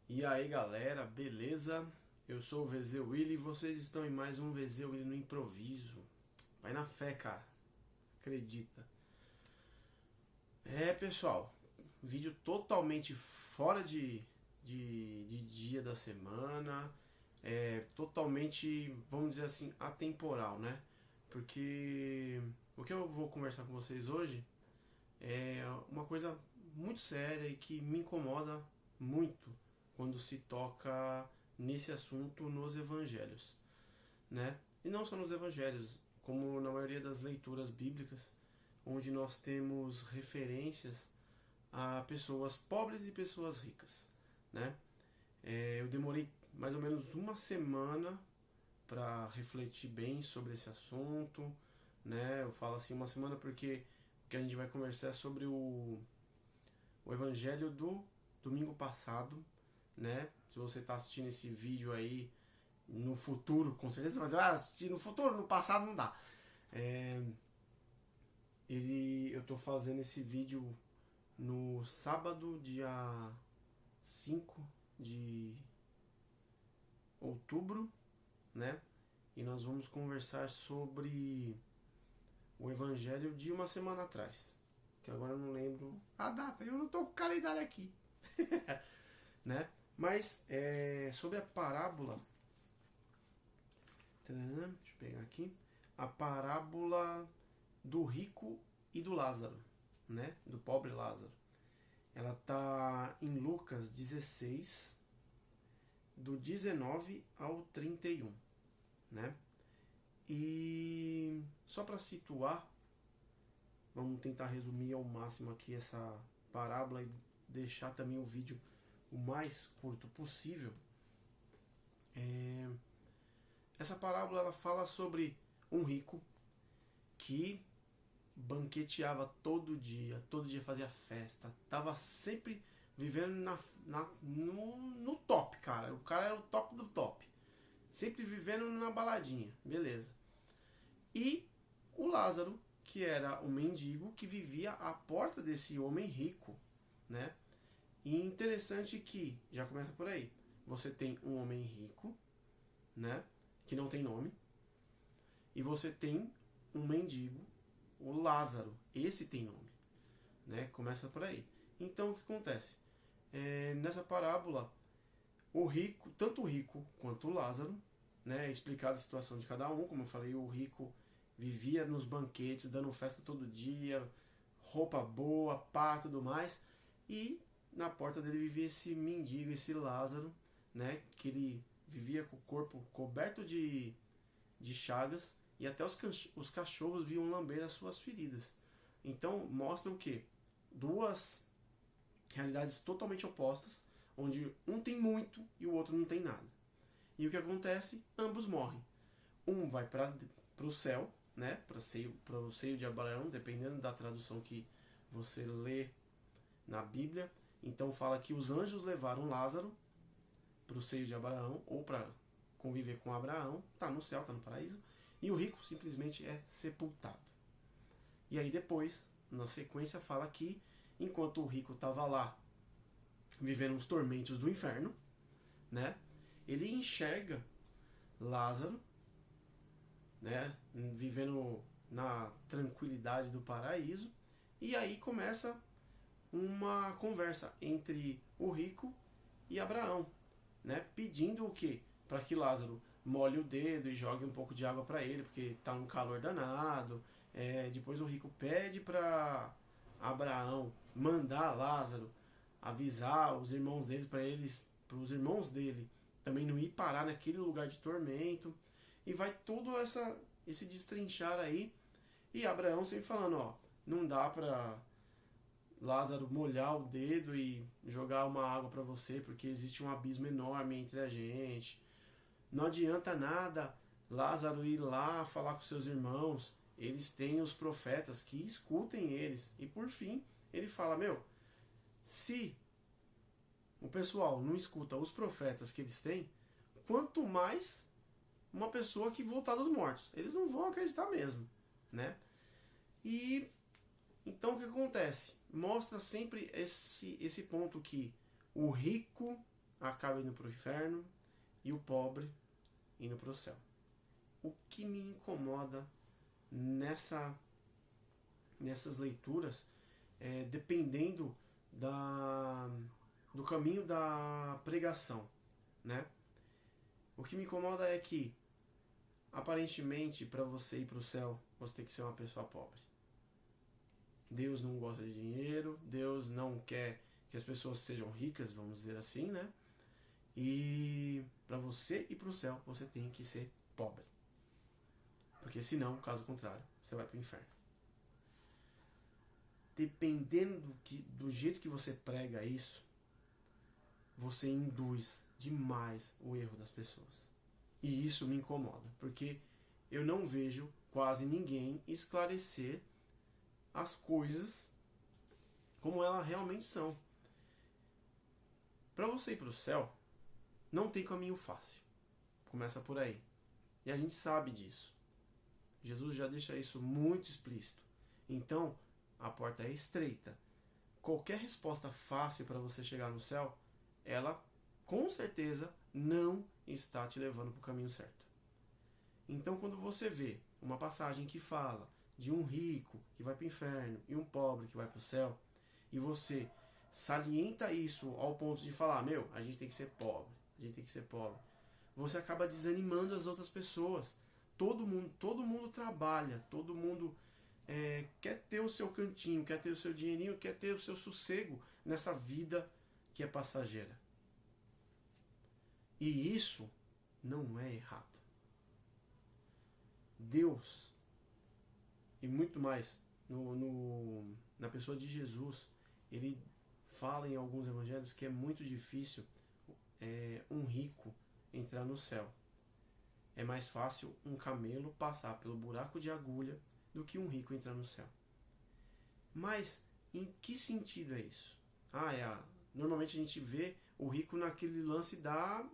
E aí galera, beleza? Eu sou o VZ Willy e vocês estão em mais um VZ Willy no improviso. Vai na fé, cara. Acredita. Pessoal, vídeo totalmente fora de dia da semana. Totalmente, vamos dizer assim, atemporal, né? Porque o que eu vou conversar com vocês hoje é uma coisa muito séria e que me incomoda muito quando se toca nesse assunto nos evangelhos, né? E não só nos evangelhos, como na maioria das leituras bíblicas, onde nós temos referências a pessoas pobres e pessoas ricas, né? Eu demorei mais ou menos uma semana para refletir bem sobre esse assunto, né? Eu falo assim uma semana porque o que a gente vai conversar é sobre o evangelho do domingo passado, né? Se você está assistindo esse vídeo aí no futuro, com certeza você vai assistir no futuro, no passado não dá. É, eu estou fazendo esse vídeo no sábado, dia 5 de outubro, né? E nós vamos conversar sobre o evangelho de uma semana atrás, que agora eu não lembro a data, eu não estou com o calendário aqui, né? Mas sobre a parábola, deixa eu pegar aqui, a parábola do rico e do Lázaro, né? Do pobre Lázaro. Ela está em Lucas 16, do 19 ao 31, né? E só para situar, vamos tentar resumir ao máximo aqui essa parábola e deixar também o vídeo o mais curto possível. Essa parábola ela fala sobre um rico que banqueteava todo dia fazia festa, tava sempre vivendo no top, cara. O cara era o top do top, sempre vivendo na baladinha, beleza. E o Lázaro, que era um mendigo que vivia à porta desse homem rico, né? E interessante que, já começa por aí, você tem um homem rico, né? Que não tem nome, e você tem um mendigo, o Lázaro, esse tem nome, né? Começa por aí. Então o que acontece? Nessa parábola, o rico, tanto o rico quanto o Lázaro, né? É explicada a situação de cada um, como eu falei, o rico vivia nos banquetes, dando festa todo dia, roupa boa, pá, tudo mais, e na porta dele vivia esse mendigo, esse Lázaro, né? Que ele vivia com o corpo coberto de chagas e até os cachorros vinham lamber as suas feridas. Então mostra o que? Duas realidades totalmente opostas, onde um tem muito e o outro não tem nada. E o que acontece? Ambos morrem. Um vai para o céu, né? Para o seio de Abraão, dependendo da tradução que você lê na Bíblia. Então fala que os anjos levaram Lázaro para o seio de Abraão, ou para conviver com Abraão, está no céu, está no paraíso, e o rico simplesmente é sepultado. E aí depois, na sequência, fala que enquanto o rico estava lá vivendo os tormentos do inferno, né, ele enxerga Lázaro, né, vivendo na tranquilidade do paraíso, e aí começa uma conversa entre o rico e Abraão, né, pedindo o quê? Para que Lázaro molhe o dedo e jogue um pouco de água para ele, porque está um calor danado. Depois o rico pede para Abraão mandar Lázaro avisar os irmãos deles para os irmãos dele também não ir parar naquele lugar de tormento. E vai todo esse destrinchar aí. E Abraão sempre falando, ó, não dá para Lázaro molhar o dedo e jogar uma água para você, porque existe um abismo enorme entre a gente. Não adianta nada Lázaro ir lá falar com seus irmãos. Eles têm os profetas, que escutem eles. E por fim, ele fala, se o pessoal não escuta os profetas que eles têm, quanto mais uma pessoa que voltar dos mortos. Eles não vão acreditar mesmo, né? E então o que acontece? Mostra sempre esse ponto que o rico acaba indo para o inferno e o pobre indo para o céu. O que me incomoda nessas leituras, dependendo do caminho da pregação, né? O que me incomoda é que, aparentemente, para você ir para o céu, você tem que ser uma pessoa pobre. Deus não gosta de dinheiro, Deus não quer que as pessoas sejam ricas, vamos dizer assim, né? E para você ir para o céu, você tem que ser pobre. Porque senão, caso contrário, você vai para o inferno. Dependendo do jeito que você prega isso, você induz demais o erro das pessoas. E isso me incomoda, porque eu não vejo quase ninguém esclarecer as coisas como elas realmente são. Para você ir para o céu, não tem caminho fácil. Começa por aí. E a gente sabe disso. Jesus já deixa isso muito explícito. Então, a porta é estreita. Qualquer resposta fácil para você chegar no céu, ela com certeza não está te levando para o caminho certo. Então, quando você vê uma passagem que fala de um rico que vai para o inferno e um pobre que vai para o céu, e você salienta isso ao ponto de falar, a gente tem que ser pobre, você acaba desanimando as outras pessoas. Todo mundo trabalha, todo mundo quer ter o seu cantinho, quer ter o seu dinheirinho, quer ter o seu sossego nessa vida que é passageira. E isso não é errado. Deus, e muito mais na pessoa de Jesus, ele fala em alguns evangelhos que é muito difícil um rico entrar no céu. É mais fácil um camelo passar pelo buraco de agulha do que um rico entrar no céu. Mas em que sentido é isso? Normalmente a gente vê o rico naquele lance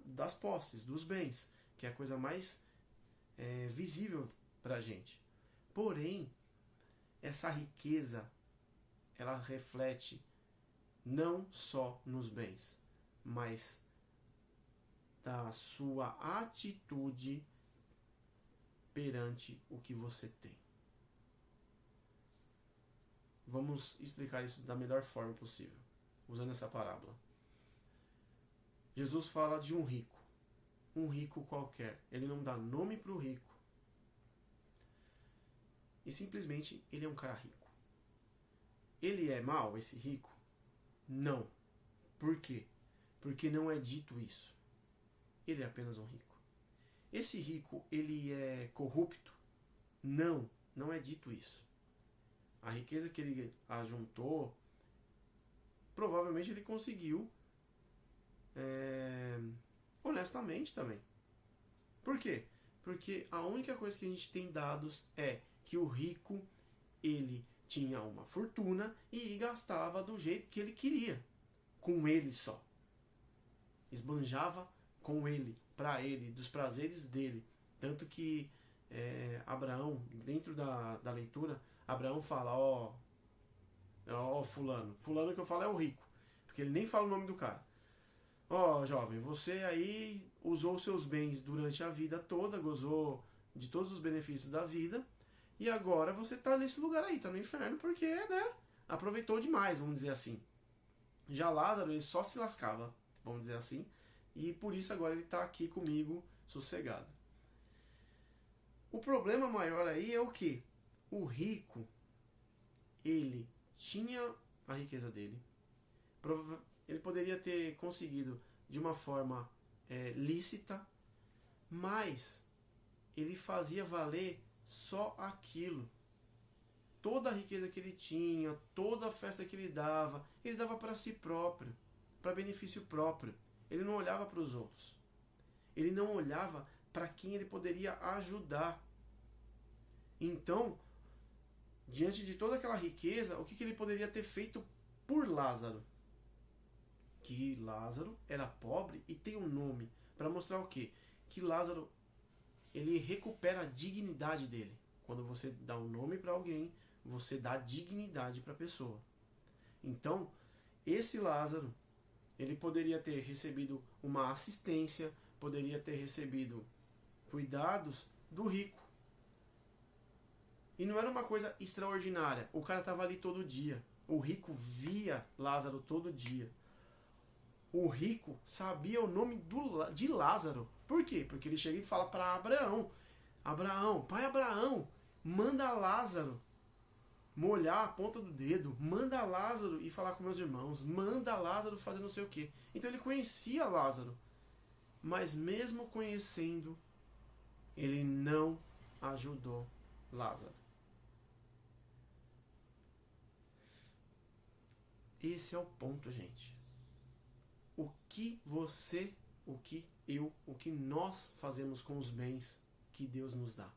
das posses, dos bens, que é a coisa mais visível para a gente. Porém, essa riqueza, ela reflete não só nos bens, mas da sua atitude perante o que você tem. Vamos explicar isso da melhor forma possível, usando essa parábola. Jesus fala de um rico qualquer. Ele não dá nome para o rico. E simplesmente ele é um cara rico. Ele é mau, esse rico? Não. Por quê? Porque não é dito isso. Ele é apenas um rico. Esse rico, ele é corrupto? Não, não é dito isso. A riqueza que ele ajuntou, provavelmente ele conseguiu honestamente também. Por quê? Porque a única coisa que a gente tem dados é que o rico, ele tinha uma fortuna e gastava do jeito que ele queria, com ele só. Esbanjava com ele, para ele, dos prazeres dele. Tanto que Abraão, dentro da leitura, Abraão fala, fulano que eu falo é o rico, porque ele nem fala o nome do cara. Jovem, você aí usou seus bens durante a vida toda, gozou de todos os benefícios da vida, e agora você tá nesse lugar aí, tá no inferno, porque, aproveitou demais, vamos dizer assim. Já Lázaro, ele só se lascava, vamos dizer assim, e por isso agora ele tá aqui comigo, sossegado. O problema maior aí é o quê? O rico, ele tinha a riqueza dele, ele poderia ter conseguido de uma forma lícita, mas ele fazia valer só aquilo. Toda a riqueza que ele tinha, toda a festa que ele dava para si próprio, para benefício próprio. Ele não olhava para os outros. Ele não olhava para quem ele poderia ajudar. Então, diante de toda aquela riqueza, o que ele poderia ter feito por Lázaro? Que Lázaro era pobre e tem um nome para mostrar o quê? Que Lázaro, ele recupera a dignidade dele. Quando você dá um nome para alguém, você dá dignidade para a pessoa. Então, esse Lázaro, Ele poderia ter recebido uma assistência, poderia ter recebido cuidados do rico. E não era uma coisa extraordinária. O cara estava ali todo dia. O rico via Lázaro todo dia. O rico sabia o nome de Lázaro. Por quê? Porque ele chega e fala para Abraão: Abraão, pai Abraão, manda Lázaro molhar a ponta do dedo, manda Lázaro ir falar com meus irmãos, manda Lázaro fazer não sei o quê. Então ele conhecia Lázaro. Mas mesmo conhecendo, ele não ajudou Lázaro. Esse é o ponto, gente. O que você, o que eu, o que nós fazemos com os bens que Deus nos dá?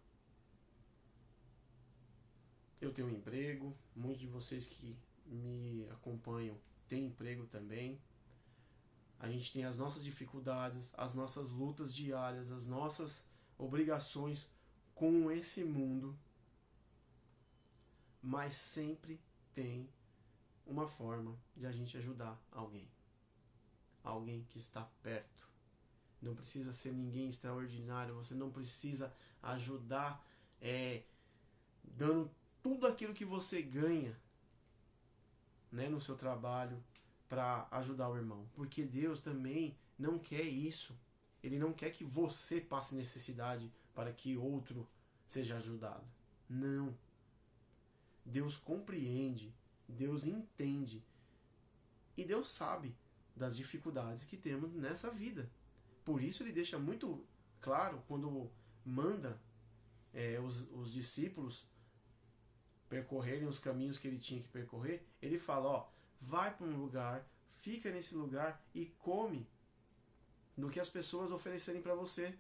Eu tenho um emprego, muitos de vocês que me acompanham têm emprego também. A gente tem as nossas dificuldades, as nossas lutas diárias, as nossas obrigações com esse mundo. Mas sempre tem uma forma de a gente ajudar alguém. Alguém que está perto. Não precisa ser ninguém extraordinário, você não precisa ajudar dando tudo aquilo que você ganha, né, no seu trabalho para ajudar o irmão. Porque Deus também não quer isso. Ele não quer que você passe necessidade para que outro seja ajudado. Não. Deus compreende, Deus entende e Deus sabe das dificuldades que temos nessa vida. Por isso ele deixa muito claro quando manda os discípulos percorrerem os caminhos que ele tinha que percorrer. Ele fala, ó, vai para um lugar, fica nesse lugar e come no que as pessoas oferecerem para você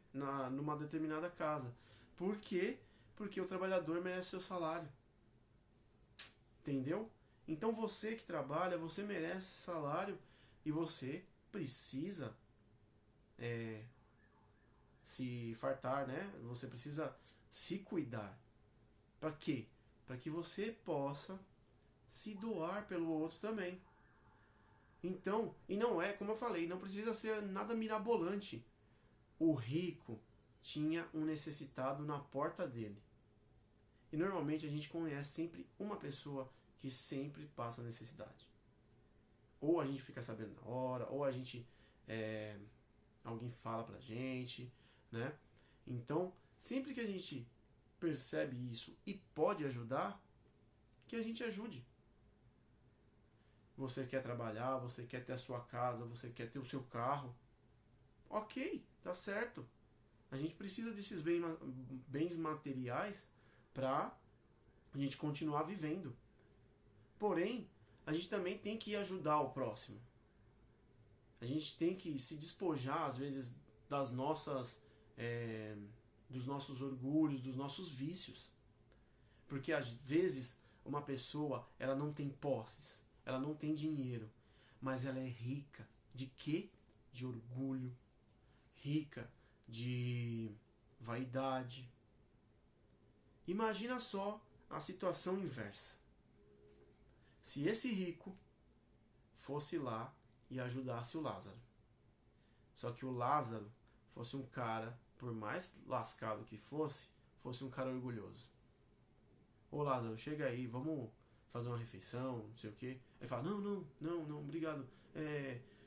numa determinada casa. Por quê? Porque o trabalhador merece seu salário. Entendeu? Então você que trabalha, você merece salário e você precisa se fartar, né? Você precisa se cuidar. Para quê? Para que você possa se doar pelo outro também. Então, e não é, como eu falei, não precisa ser nada mirabolante. O rico tinha um necessitado na porta dele. E normalmente a gente conhece sempre uma pessoa que sempre passa necessidade. Ou a gente fica sabendo na hora, ou a gente alguém fala pra gente, né? Então, sempre que a gente percebe isso e pode ajudar, que a gente ajude. Você quer trabalhar, você quer ter a sua casa, você quer ter o seu carro. Ok, tá certo. A gente precisa desses bens materiais para a gente continuar vivendo. Porém, a gente também tem que ajudar o próximo. A gente tem que se despojar, às vezes, das nossas, dos nossos orgulhos, dos nossos vícios. Porque, às vezes, uma pessoa, ela não tem posses, ela não tem dinheiro, mas ela é rica. De quê? De orgulho, rica de vaidade. Imagina só a situação inversa. Se esse rico fosse lá e ajudasse o Lázaro. Só que o Lázaro fosse um cara, por mais lascado que fosse um cara orgulhoso. Ô Lázaro, chega aí, vamos fazer uma refeição, não sei o quê. Ele fala, não, obrigado.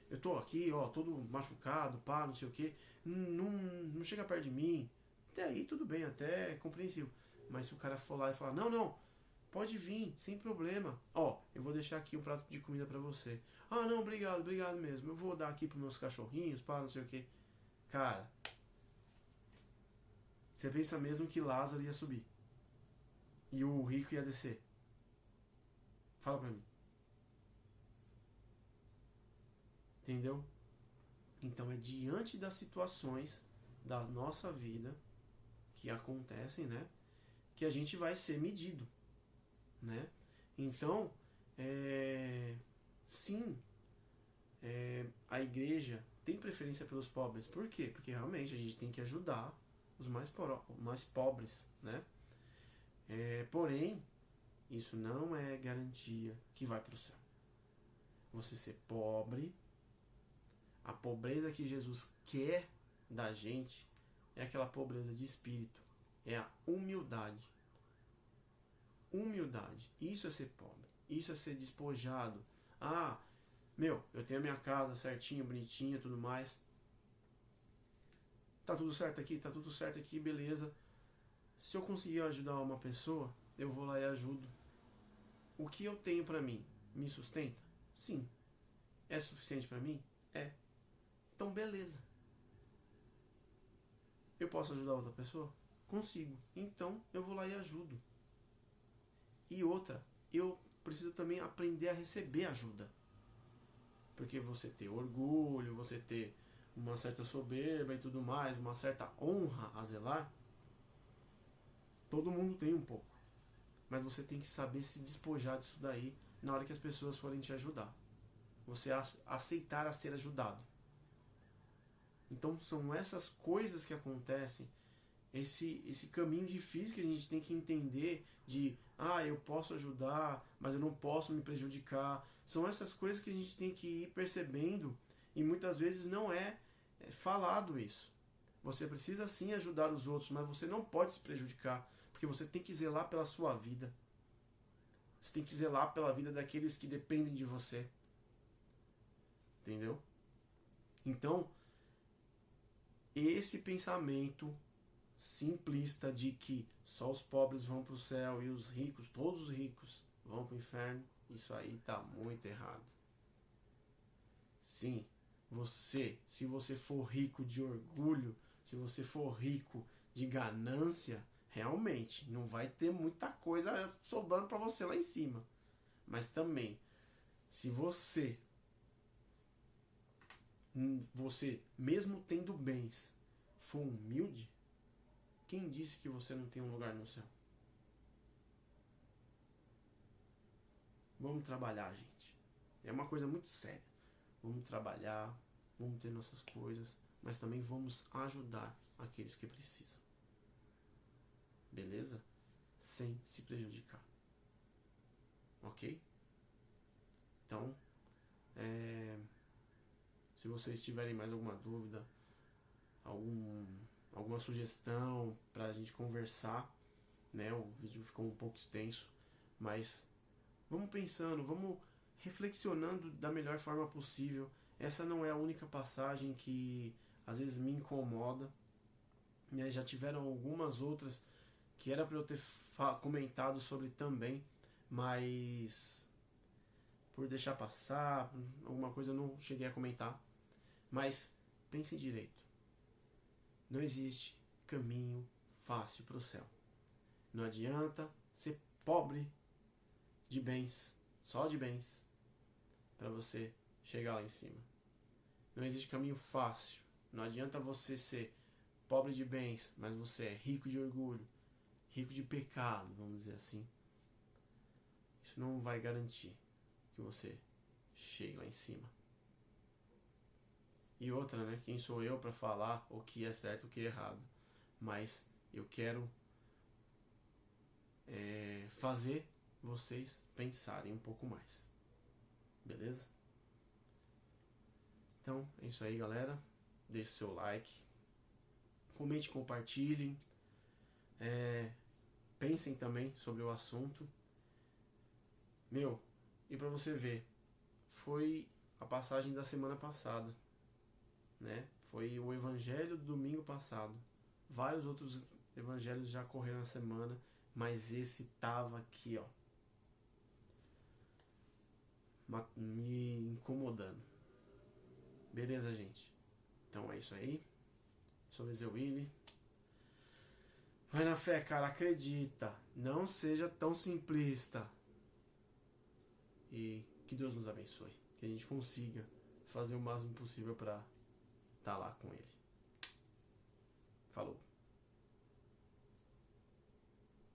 Eu tô aqui, ó, todo machucado, pá, não sei o quê. Não chega perto de mim. Até aí tudo bem, até é compreensível. Mas se o cara for lá e falar, não, pode vir, sem problema. Ó, eu vou deixar aqui um prato de comida pra você. Ah, não, obrigado mesmo. Eu vou dar aqui pros meus cachorrinhos, pá, não sei o quê. Cara, você pensa mesmo que Lázaro ia subir e o rico ia descer? Fala pra mim. Entendeu? Então é diante das situações da nossa vida que acontecem, né, que a gente vai ser medido, né? Então, sim, a igreja tem preferência pelos pobres. Por quê? Porque realmente a gente tem que ajudar os mais pobres, né? Porém, isso não é garantia que vai para o céu. Você ser pobre A pobreza que Jesus quer da gente é aquela pobreza de espírito. É a humildade. Humildade. Isso é ser pobre. Isso é ser despojado. Ah, meu, eu tenho a minha casa certinha, bonitinha, tudo mais. Tá tudo certo aqui? Tá tudo certo aqui, beleza. Se eu conseguir ajudar uma pessoa, eu vou lá e ajudo. O que eu tenho pra mim me sustenta? Sim. É suficiente pra mim? É. Então, beleza. Eu posso ajudar outra pessoa? Consigo. Então, eu vou lá e ajudo. E outra, eu preciso também aprender a receber ajuda. Porque você ter orgulho, você ter uma certa soberba e tudo mais, uma certa honra a zelar, todo mundo tem um pouco. Mas você tem que saber se despojar disso daí na hora que as pessoas forem te ajudar. Você aceitar a ser ajudado. Então são essas coisas que acontecem, esse caminho difícil que a gente tem que entender de, eu posso ajudar, mas eu não posso me prejudicar. São essas coisas que a gente tem que ir percebendo e muitas vezes não é falado isso. Você precisa sim ajudar os outros, mas você não pode se prejudicar, porque você tem que zelar pela sua vida. Você tem que zelar pela vida daqueles que dependem de você. Entendeu? Então, esse pensamento simplista de que só os pobres vão para o céu e os ricos, todos os ricos, vão para o inferno, isso aí está muito errado. Sim, se você for rico de orgulho, se você for rico de ganância, realmente não vai ter muita coisa sobrando para você lá em cima. Mas também, se você mesmo tendo bens, for humilde, quem disse que você não tem um lugar no céu? Vamos trabalhar, gente. É uma coisa muito séria. Vamos trabalhar, vamos ter nossas coisas, mas também vamos ajudar aqueles que precisam. Beleza? Sem se prejudicar. Ok? Então, se vocês tiverem mais alguma dúvida, alguma sugestão para a gente conversar, né? O vídeo ficou um pouco extenso, mas vamos pensando, vamos reflexionando da melhor forma possível. Essa não é a única passagem que às vezes me incomoda, né? Já tiveram algumas outras que era para eu ter comentado sobre também, mas por deixar passar, alguma coisa eu não cheguei a comentar. Mas pensem direito. Não existe caminho fácil para o céu. Não adianta ser pobre de bens, só de bens, para você chegar lá em cima. Não existe caminho fácil. Não adianta você ser pobre de bens, mas você é rico de orgulho, rico de pecado, vamos dizer assim. Isso não vai garantir que você chegue lá em cima. E outra, né? Quem sou eu para falar o que é certo e o que é errado? Mas eu quero fazer vocês pensarem um pouco mais. Beleza? Então, é isso aí, galera. Deixe seu like. Comente, compartilhem. Pensem também sobre o assunto. E para você ver, foi a passagem da semana passada, né? Foi o evangelho do domingo passado. Vários outros evangelhos já correram na semana, mas esse tava aqui, ó, me incomodando. Beleza, gente? Então é isso aí. Sou Ezeu Willy. Vai na fé, cara, acredita. Não seja tão simplista. E que Deus nos abençoe. Que a gente consiga fazer o máximo possível para estar lá com Ele. Falou.